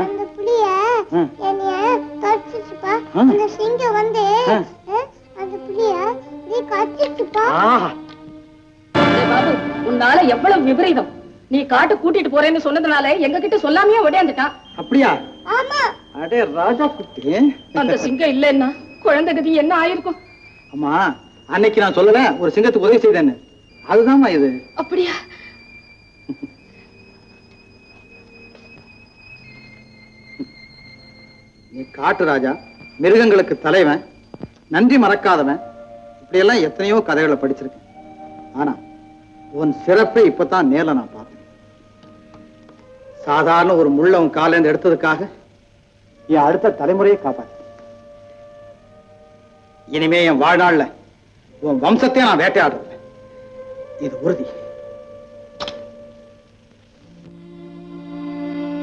அந்த புலிய என்னைய கடிச்சிச்சுப்பா. அந்த சிங்கம் வந்து அந்த புலிய நீ கடிச்சிச்சுப்பா. பாபு, உன்னால எவ்வளவு விபரீதம்! நீ காட்டு கூட்டிட்டு போறேன்னு சொன்னதுனால எங்க கிட்ட சொல்லாமையே ஓடியாந்துட்டான். அப்படியா? ஆமா. அடே ராஜா குட்டி, அந்த சிங்கம் இல்லன்னா குழந்தை கதி என்ன ஆயிருக்கும்? அம்மா, அன்னைக்கு நான் சொல்லல ஒரு சிங்கத்துக்கு உதவி செய்தேன்னு, அதுதான்மா இது. அப்படியா? நீ காட்டு ராஜா, மிருகங்களுக்கு தலைவன், நன்றி மறக்காதவன், இப்படியெல்லாம் எத்தனையோ கதைகளை படிச்சிருக்கேன். ஆனா உன் சிறப்பை இப்பதான் நேர்ல நான் பார்த்தேன். சாதாரண ஒரு முள்ள உன் காலேந்து எடுத்ததுக்காக என் அடுத்த தலைமுறையை காப்பாற்ற. இனிமே என் வாழ்நாள்ல உன் வம்சத்தையே நான் வேட்டையாடுறேன், இது உறுதி.